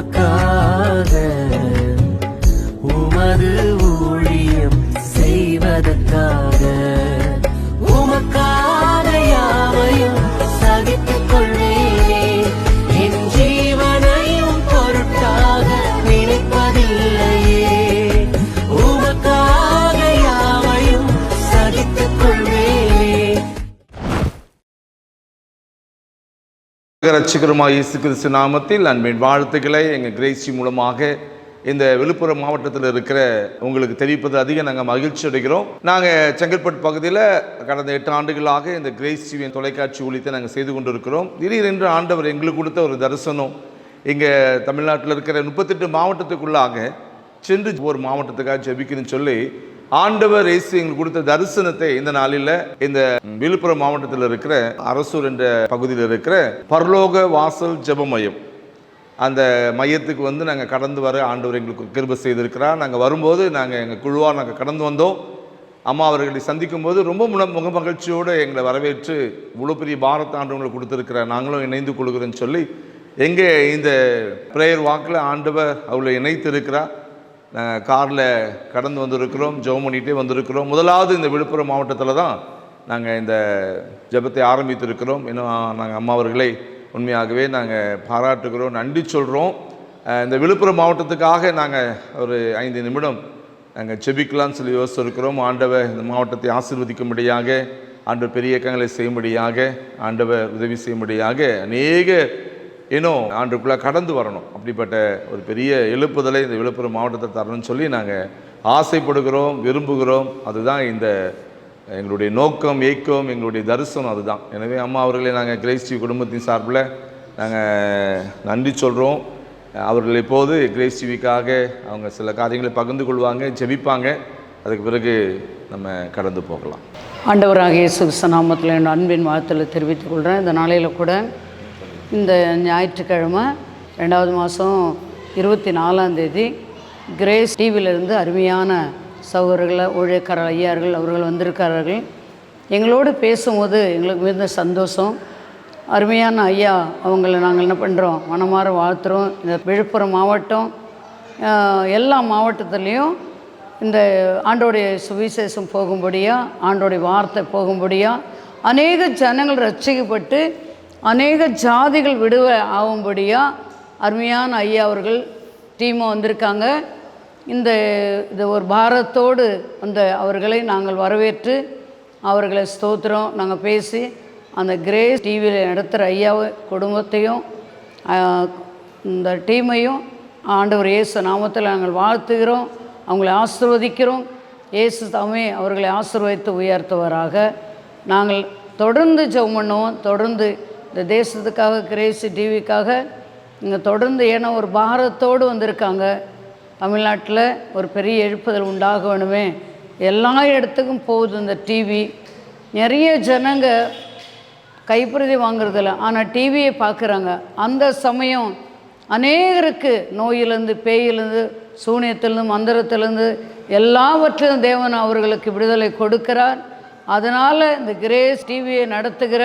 உமக்காக உமது ஊழியம் செய்வதற்காக உமக்காக யாவையும் சகித்துக் கொள்வேனே. என் ஜீவனையும் பொருட்டாக நினைப்பதில்லையே. உமக்காக யாவையும் சகித்துக் கொள்வேனே. ரட்சகருமாகிய இயேசு கிறிஸ்து நாமத்தில் அன்பின் வாழ்த்துக்களை எங்கள் கிரேசி மூலமாக இந்த விழுப்புரம் மாவட்டத்தில் இருக்கிற உங்களுக்கு தெரிவிப்பது அதிகம் நாங்கள் மகிழ்ச்சி அடைகிறோம். நாங்கள் செங்கல்பட்டு பகுதியில் கடந்த 8 ஆண்டுகளாக இந்த கிரேசிவின் தொலைக்காட்சி ஊழியத்தை நாங்கள் செய்து கொண்டிருக்கிறோம். திடீரென்று ஆண்டவர் எங்களுக்கு கொடுத்த ஒரு தரிசனம், இங்கே தமிழ்நாட்டில் இருக்கிற 38 மாவட்டத்துக்குள்ளாக சென்று ஒரு மாவட்டத்துக்காக ஜெபிக்கணும்னு சொல்லி ஆண்டவர் இயேசு எங்களுக்கு கொடுத்த தரிசனத்தை இந்த நாளில் இந்த விழுப்புரம் மாவட்டத்தில் இருக்கிற அரசூர் என்ற பகுதியில் இருக்கிற பரலோக வாசல் ஜெப மையம், அந்த மையத்துக்கு வந்து நாங்கள் கடந்து வர ஆண்டவர் எங்களுக்கு கிருபை செய்திருக்கிறார். நாங்கள் வரும்போது நாங்கள் எங்கள் குழுவாக நாங்கள் கடந்து வந்தோம். அம்மா அவர்களை சந்திக்கும் போது ரொம்ப முக மகிழ்ச்சியோடு எங்களை வரவேற்று இவ்வளோ பெரிய பாரத் ஆண்டவங்களை கொடுத்துருக்கிறார், நாங்களும் இணைந்து கொள்கிறேன்னு சொல்லி எங்கே இந்த ப்ரேயர் வாக்கில் ஆண்டவர் அவளை இணைத்து இருக்கிறார். நாங்கள் காரில் கடந்து வந்திருக்கிறோம், ஜெபம் பண்ணிகிட்டே வந்திருக்கிறோம். முதலாவது இந்த விழுப்புரம் மாவட்டத்தில் தான் நாங்கள் இந்த ஜெபத்தை ஆரம்பித்திருக்கிறோம். இன்னும் நாங்கள் அம்மா அவர்களை உண்மையாகவே நாங்கள் பாராட்டுகிறோம், நன்றி சொல்கிறோம். இந்த விழுப்புரம் மாவட்டத்துக்காக நாங்கள் ஒரு 5 நிமிடம் நாங்கள் ஜெபிக்கலாம்னு சொல்லி யோசிச்சிருக்கிறோம். ஆண்டவர் இந்த மாவட்டத்தை ஆசீர்வதிக்கும்படியாக, ஆண்டவர் பெரிய இயக்கங்களை செய்யும்படியாக, ஆண்டவர் உதவி செய்யும்படியாக அநேக இன்னும் ஆண்டுக்குள்ளே கடந்து வரணும். அப்படிப்பட்ட ஒரு பெரிய எழுப்புதலை இந்த விழுப்புரம் மாவட்டத்தை தரணும்னு சொல்லி நாங்கள் ஆசைப்படுகிறோம், விரும்புகிறோம். அதுதான் இந்த எங்களுடைய நோக்கம், ஏக்கம், எங்களுடைய தரிசனம் அதுதான். எனவே அம்மா அவர்களை நாங்கள் கிரேஸ் டிவி குடும்பத்தின் சார்பில் நாங்கள் நன்றி சொல்கிறோம். அவர்கள் இப்போது கிரேஸ் டிவிக்காக அவங்க சில காரியங்களை பகிர்ந்து கொள்வாங்க, ஜெபிப்பாங்க. அதுக்கு பிறகு நம்ம கடந்து போகலாம். ஆண்டவராகிய இயேசு கிறிஸ்து நாமத்தில் என் அன்பின் வாழ்த்துல தெரிவித்துக் கொள்கிறேன். இந்த நாளையில் கூட இந்த ஞாயிற்றுக்கிழமை 2வது மாதம் 24ஆம் தேதி கிரேஸ் டிவியிலிருந்து அருமையான சகோதரர்கள், ஊழியக்காரர் ஐயார்கள் அவர்கள் வந்திருக்கிறார்கள். எங்களோடு பேசும்போது எங்களுக்கு மிகுந்த சந்தோஷம். அருமையான ஐயா அவங்கள நாங்கள் என்ன பண்ணுறோம், மனமாற வாழ்த்துறோம். இந்த விழுப்புரம் மாவட்டம் எல்லா மாவட்டத்துலேயும் இந்த ஆண்டோடைய சுவிசேஷம் போகும்படியாக, ஆண்டோடைய வார்த்தை போகும்படியாக, அநேக ஜனங்கள் ரட்சிக்கப்பட்டு அநேக ஜாதிகள் விடுதலை ஆகும்படியாக அருமையான ஐயா அவர்கள் டீமாக வந்திருக்காங்க. இந்த ஒரு பாரத்தோடு அந்த அவர்களை நாங்கள் வரவேற்று அவர்களை ஸ்தோத்திரம் நாங்கள் பேசி அந்த கிரேஸ் டிவியில் நடத்துகிற ஐயாவை குடும்பத்தையும் இந்த டீமையும் ஆண்டவர் இயேசு நாமத்தில் நாங்கள் வாழ்த்துகிறோம், அவங்களை ஆசீர்வதிக்கிறோம். இயேசு தாமே அவர்களை ஆசீர்வதித்து உயர்த்துவராக. நாங்கள் தொடர்ந்து ஜெபம் பண்ணுவோம், தொடர்ந்து இந்த தேசத்துக்காக, கிரேஸ் டிவிக்காக இங்கே தொடர்ந்து. ஏன்னா ஒரு பாரத்தோடு வந்திருக்காங்க. தமிழ்நாட்டில் ஒரு பெரிய எழுப்புதல் உண்டாக வேணுமே, எல்லா இடத்துக்கும் போகுது இந்த டிவி. நிறைய ஜனங்க கைப்பிரதி வாங்குறதில்ல, ஆனால் டிவியை பார்க்குறாங்க. அந்த சமயம் அநேகருக்கு நோயிலேருந்து, பேயிலேருந்து, சூனியத்திலேருந்து, மந்திரத்திலேருந்து எல்லாவற்றிலும் தேவன் அவர்களுக்கு விடுதலை கொடுக்கிறார். அதனால் இந்த கிரேஸ் டிவியை நடத்துகிற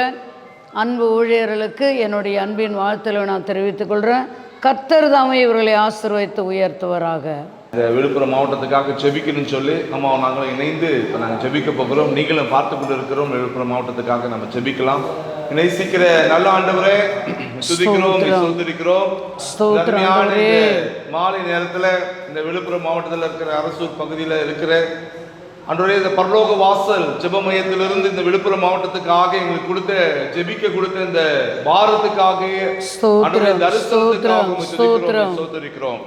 அன்பு ஊழியர்களுக்கு என்னுடைய அன்பின் வாழ்த்துல நான் தெரிவித்துக் கொள்கிறேன். கர்த்தர் தாமே இவர்களை ஆசீர்வதித்து உயர்த்துவராக. இந்த விழுப்புரம் மாவட்டத்துக்காக ஜெபிக்கணும்னு சொல்லி நம்ம நாங்களும் இணைந்து இப்போ நாங்கள் ஜெபிக்க போகிறோம். நீங்களும் பார்த்து கொண்டு இருக்கிறோம். விழுப்புரம் மாவட்டத்துக்காக நம்ம ஜெபிக்கலாம். நேசிக்கிற நல்ல ஆண்டவரே, துதிக்கிறோம், ஸ்தோத்திரிக்கிறோம். மாலை நேரத்தில் இந்த விழுப்புரம் மாவட்டத்தில் இருக்கிற அரசூர் பகுதியில் இருக்கிற அன்றைய இந்த பரலோக வாசல் ஜெப மையத்திலிருந்து இந்த விழுப்புரம் மாவட்டத்துக்காக எங்களுக்கு கொடுத்த ஜெபிக்க கொடுத்த இந்த பாரத்துக்காக தரிசனத்துக்காக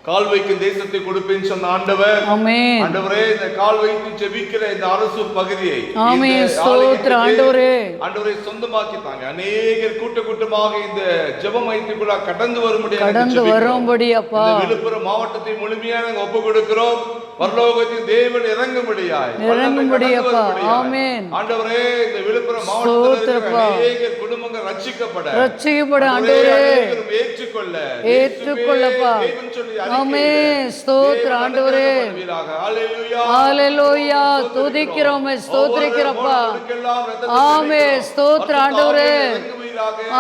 கால் வைக்கும் தேசத்தை கொடுப்பேன்னு சொன்ன ஆண்டவர், ஆண்டவரே இந்த கால் வைத்து ஜெபிக்கிற இந்த அரசூர் பகுதியை ஆண்டவரே சொந்தமாக்கிட்டாங்க. அநேகர் கூட்டமாக இந்த ஜெப மையத்துக்குள்ள கடந்து வரும்படியா விழுப்புரம் மாவட்டத்தை முழுமையா நாங்கள் ஒப்பு கொடுக்கிறோம். பரலோகத்தின் தேவன் இறங்கும்படியாய் ஆண்டவரே இந்த விழுப்புரம் மாவட்டத்தில் அநேகர் குடும்பங்கள் ரட்சிக்கப்பட ஆண்டவரே ஏற்றுக்கொள்ளப்பா. ஆமென். ஸ்தோத்திரம் ஆண்டவரே. ஹல்லேலூயா. துதிக்கிறோம், ஸ்தோத்திரிக்கிறப்பா. ஆமென். ஸ்தோத்திரம் ஆண்டவரே.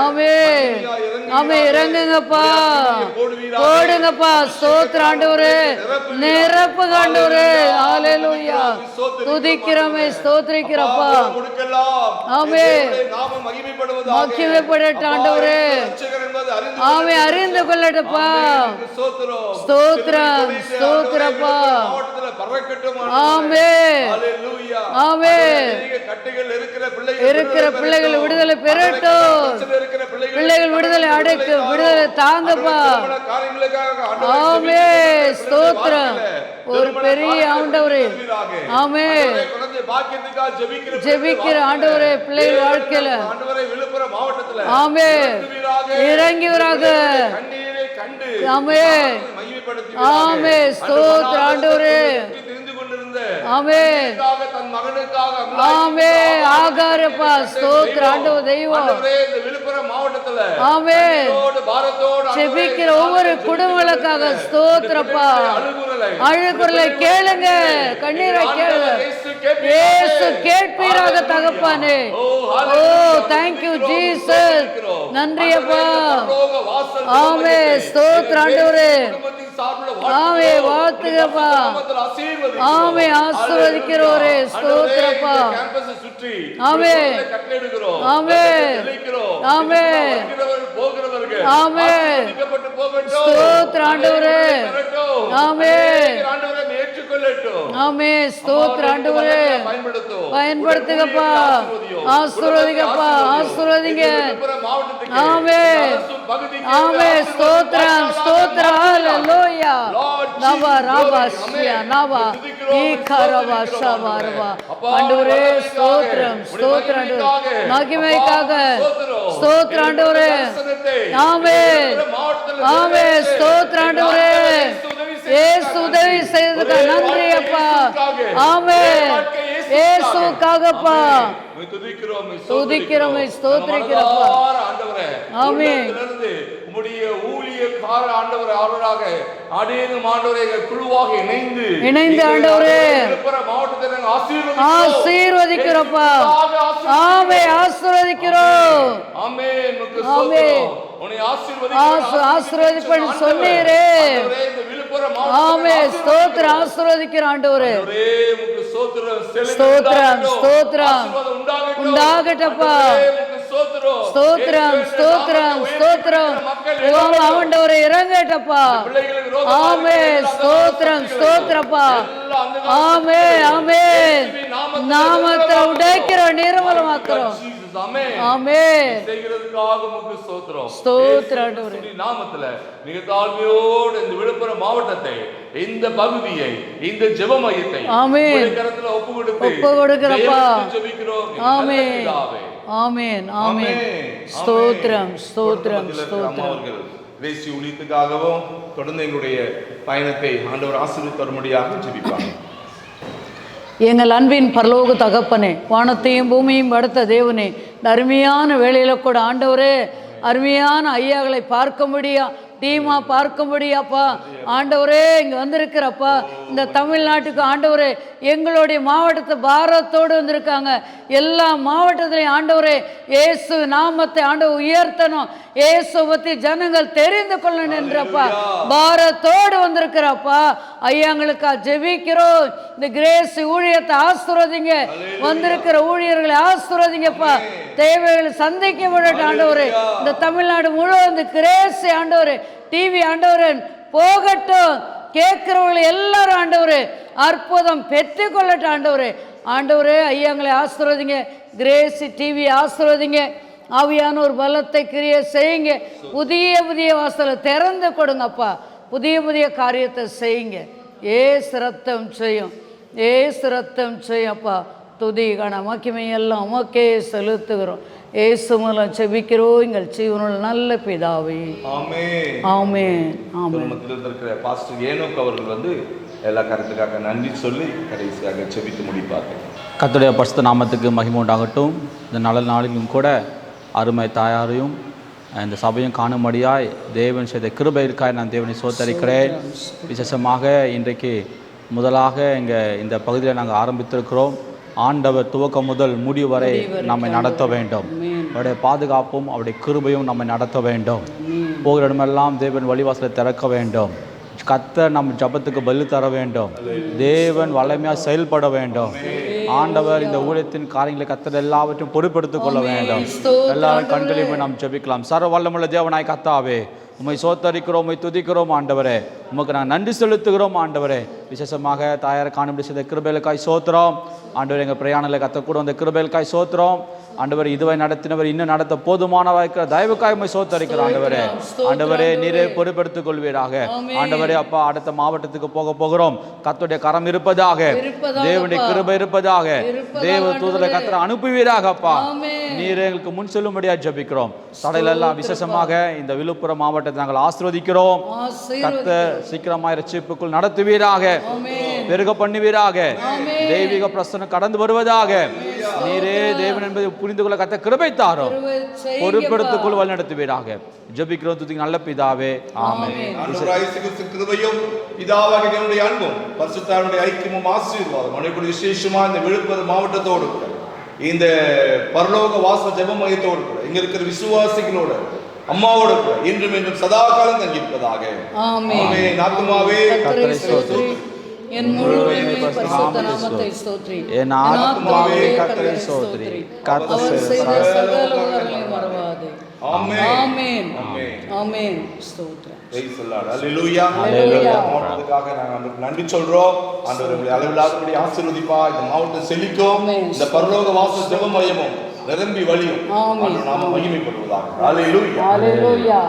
ஆமென். ஆமே இறங்குங்கப்பா, போடுங்கப்பா. ஸ்தோத்திரம் ஆண்டவரே, நிரப்புங்க ஆண்டவரே. ஹalleluya. துதிக்கிறோமே, ஸ்தோத்திரிக்கிறப்பா. ஆமே மகிமைப்படட்டும் ஆண்டவரே. ஆமே அறிந்து கொள்ளட்டப்பா. ஸ்தோத்திரம் ஸ்தோத்திரப்பா. ஆமே ஆமே இருக்கிற பிள்ளைகள் விடுதலை பெறட்டும். பிள்ளைகள் விடுதலை அடைக்கு விடுதலை தாங்கப்பா. ஆமே ஸ்தோத்திரம். ஒரு பெரிய ஆண்டவரே. ஆமே ஜெபிக்கிற ஆண்டவரே பிள்ளைகள் வாழ்க்கையில ஆமே இறங்கிவராக. ஆமே ஆமே ஸ்தோத்திர ஆண்டவரே. ஆமே ஆமே ஆகாரப்பா. ஸ்தோத்திர ஆண்டவர் தெய்வம். ஆமே ஜெபிக்கிற ஒவ்வொரு குடும்பங்களுக்காக ஸ்தோத்திரப்பா. அழுகுரலை கேளுங்க, கண்ணீரை கேளுங்க. இயேசு கேட்பீராக தகப்பானே. ஓ தேங்க்யூ ஜீசஸ். நன்றி அப்பா. ஆமே ஸ்தோத்திர ஆண்டவரே. ஆமே வாழ்த்துங்கப்பா. ஆமே ஆசீர்வதிக்கிறவரே ஸ்தோத்திரப்பா. ஆமே ஆமே ஆமே ஆமே ஸ்தோத்திர ஆண்டவரே. ஆமே ஆமே ஸ்தோத்திர ஆண்டவரே. பயன்படுத்துங்கப்பா. ஆசீர்வதிங்கப்பா, ஆசீர்வதிங்க. ஆமே ஆமே ஸ்தோத்திரம் ஸ்தோத்திரம். ஹalleluya. நவா ராபாஷ்யா நவா ஈகரவா ஷவாரவா. ஆண்டவரே ஸ்தோத்திரம் ஸ்தோத்திரம் ஆண்டவரே. மகிமைக்காக ஸ்தோத்திரம் ஆண்டவரே. ஆமே ஆமே ஸ்தோத்திரம் ஆண்டவரே. இயேசு உதவி செய்ததுக்கு நன்றி அப்பா. ஆமே இயேசுக்காகப்பா துதிக்கிறோமே ஸ்தோத்திரிக்கிறப்பா. ஆமே உம்முடைய ஊழியக்கார ஆண்டவர் அவராக அநேகம் ஆண்டவரே குழுவாக இணைந்து ஆண்டவரே மாவட்டத்தை ஆசீர்வதிக்கிறோப்பா. ஆமே ஆசீர்வதிக்கிறோம். ஆமே ஆமே ஆசீர்வதிப்பேன்னு சொன்னீரே. ஆமே ஸ்தோத்திரம் ஆசீர்வதிக்கிற ஆண்டவரே. ஸ்தோத்திரம் ஸ்தோத்திரம் உண்டாகட்டப்பா. ஸ்தோத்திரம் ஸ்தோத்திரம் ஸ்தோத்திரம். ஆண்டவரே இறங்கட்டப்பா. ஆமே ஸ்தோத்திரம் ஸ்தோத்திரப்பா. ஆமே ஆமே நாமத்தை உடைக்கிற நிர்மலமாக்குறோம். ஆமே ஸ்தோத்திரம் நாமத்துல மிக தாழ்மையோடு இந்த விழுப்புரம் மாவட்டத்தை, இந்த பகுதியை, இந்த ஜெப மையத்தை கரத்துல ஒப்பு கொடுக்கிறப்பா. ஆமென் ஆமென் ஆமென். ஸ்தோத்திரம் ஸ்தோத்திரம் ஸ்தோத்திரம். தேசிய ஊழியத்துக்காகவும் தொடர்ந்து எங்களுடைய பயணத்தை ஆண்டவர் ஆசீர்வதித்து தரும்படியாக ஜெபிப்பாங்க. எங்கள் அன்பின் பரலோக தகப்பனே, வானத்தையும் பூமியும் படைத்த தேவனே, இந்த அருமையான வேளையில் கூட ஆண்டவரே அருமையான ஐயாக்களை பார்க்க முடியா, டீமா பார்க்க முடியாப்பா. ஆண்டவரே இங்கே வந்திருக்கிறப்பா இந்த தமிழ்நாட்டுக்கு ஆண்டவரே எங்களுடைய மாவட்டத்தை பாரத்தோடு வந்திருக்காங்க. எல்லா மாவட்டத்திலையும் ஆண்டவரே இயேசு நாமத்தை ஆண்டவர் உயர்த்தணும், இயேசு பற்றி ஜனங்கள் தெரிந்து கொள்ளணும் என்றப்பா பாரத்தோடு வந்திருக்கிறப்பா. ஐயாங்களுக்கா ஜெபிக்கிறோம். இந்த கிரேஸ் ஊழியத்தை ஆசீர்வதிங்க, வந்திருக்கிற ஊழியர்களை ஆசீர்வதிங்கப்பா. தேவைகளை சந்திக்க விடட்டும் ஆண்டவரே. இந்த தமிழ்நாடு முழுவதும் இந்த கிரேஸ் ஆண்டவரே டிவி ஆண்டவரே போகட்டும். கேட்கிறவங்களை எல்லாரும் ஆண்டவரே அற்புதம் பெற்றுக்கொள்ளட்டும் ஆண்டவரே. ஆண்டவரே ஐயாங்களை ஆசீர்வதிங்க, கிரேஸ் டிவி ஆசீர்வதிங்க. ஆவியான ஒரு பலத்தை கிரியை செய்யுங்க. புதிய புதிய வாசலை திறந்து கொடுங்கப்பா. புதிய புதிய காரியத்தை செய்யுங்க. ஏசு ரத்தம் செய்யும், ஏசு ரத்தம் செய்யப்பா. துதி கன மகிமையெல்லாம் உமக்கே செலுத்துகிறோம். ஏசு மூலம் செபிக்கிறோம் எங்கள் ஜீவனுள்ள நல்ல பிதாவே. ஆமென் ஆமென் ஆமென். இருக்கிற பாஸ்டர் ஏனோக் அவர்கள் எல்லா காரியத்துக்காக நன்றி சொல்லி கடைசியாக செபித்து முடிப்பார்கள். கர்த்தருடைய பரிசுத்த நாமத்துக்கு மகிமை உண்டாகட்டும். இந்த நல்ல நாளிலும் கூட அருமை தாயாரையும் இந்த சபையும் காணும்படியாய் தேவன் செய்த கிருபைக்காய் நான் தேவனை சோத்தரிக்கிறேன். விசேஷமாக இன்றைக்கு முதலாக இந்த பகுதியில் நாங்கள் ஆரம்பித்திருக்கிறோம். ஆண்டவர் துவக்கம் முதல் முடிவு வரை நம்மை நடத்த வேண்டும். அவருடைய பாதுகாப்பும் அவருடைய கிருபையும் நம்மை நடத்த வேண்டும். போகிற இடமெல்லாம் தேவன் வழிவாசலை திறக்க வேண்டும். கர்த்தர் நம்ம ஜபத்துக்கு பதில் தர வேண்டும். தேவன் வல்லமையாக செயல்பட வேண்டும். ஆண்டவர் இந்த ஊழியத்தின் காரியங்களை கர்த்தர் எல்லாவற்றையும் பொறுப்பெடுத்துக் கொள்ள வேண்டும். எல்லாரும் கண்களையும் நாம் ஜெபிக்கலாம். சர்வ வல்லமுள்ள தேவனாய் கர்த்தாவே, உம்மை சோத்தரிக்கிறோம், உம்மை துதிக்கிறோம் ஆண்டவரே. உமக்கு நாங்கள் நன்றி செலுத்துகிறோம் ஆண்டவரே. விசேஷமாக தாயார் காணும்படி செய்த கிருபைகளுக்காய் சோத்திரம் ஆண்டவர். எங்கள் பிரயாணங்களை கத்த கூட அந்த கிருபைகளுக்காய் சோத்திரம் ஆண்டவர். இதுவை நடத்தினவர் இன்னும் நடத்த போதுமானவா இருக்கிற தயவுக்காய் உம்மை சோத்தரிக்கிறோம் ஆண்டவரே. ஆண்டவரே நீரே பொறுப்பெடுத்துக் கொள்வீராக ஆண்டவரே. அப்பா, அடுத்த மாவட்டத்துக்கு போகிறோம். கர்த்தருடைய கரம் இருப்பதாக, தேவனுடைய கிருபை இருப்பதாக, தேவ தூதரை கர்த்தரை அனுப்புவீராக. அப்பா, நீரே எங்களுக்கு முன் செல்லும்படியாக ஜெபிக்கிறோம். தடையிலெல்லாம் விசேஷமாக இந்த விழுப்புரம் மாவட்டத்தை நாங்கள் ஆசீர்வதிக்கிறோம். கர்த்தர் சீக்கிரமாய் ரட்சிப்புக்குள் நடத்துவீராக, பெருக பண்ணுவீராக, தெய்வீக பிரசன்னம் கடந்து வருவதாக. நீரே தேவன் என்பதை புரிந்து கொள்ள கர்த்தர் கிருபை தாரும், பொறுப்பெடுத்துக் கொள்ள வழிநடத்துவீராக. ஜெபிக்கிறோம் துதிக்கு நல்ல பிதாவே, ஆமென். கிருபையும் பிதாவாகிய தேவனுடைய அன்பும் பரிசுத்தருடைய ஐக்கியமும் ஆசீர்வாதம் அனைவருடைய விசேஷமா இந்த விழுப்புரம் மாவட்டத்தோடு இந்த பரலோக வாச ஜெப மையத்தோடு இங்க இருக்கிற விசுவாசிகளோட அம்மாவோட இன்றும் என்றும் சதா காலம் தங்கியிருப்பதாக. ஆமென். ஆத்துமாவே கர்த்தரை ஸ்தோத்திரி, என் முழு பரிசுத்த நாமத்தை ஸ்தோத்திரி. என் ஆத்துமாவே கர்த்தரை ஸ்தோத்திரி. கர்த்தர் செய்த சகல உபகாரங்களையும் மறவாதே. ஆமென். ஆமென். ஆமென். ஸ்தோத்திரம். Praise the Lord. ஹalleluya. ஹalleluya. மாவட்டத்துக்காக நாங்கள் நன்றி சொல்றோம். ஆண்டவர் உங்களை அளவில்லாதபடி ஆசீர்வதிப்பா. இந்த மாவட்டம் செழிக்கும். இந்த பரலோக வாச ஜெப மையமும் நிரம்பி வழியும். ஆமென். நாம மகிமைப்படுவதாக. ஹalleluya. ஹalleluya.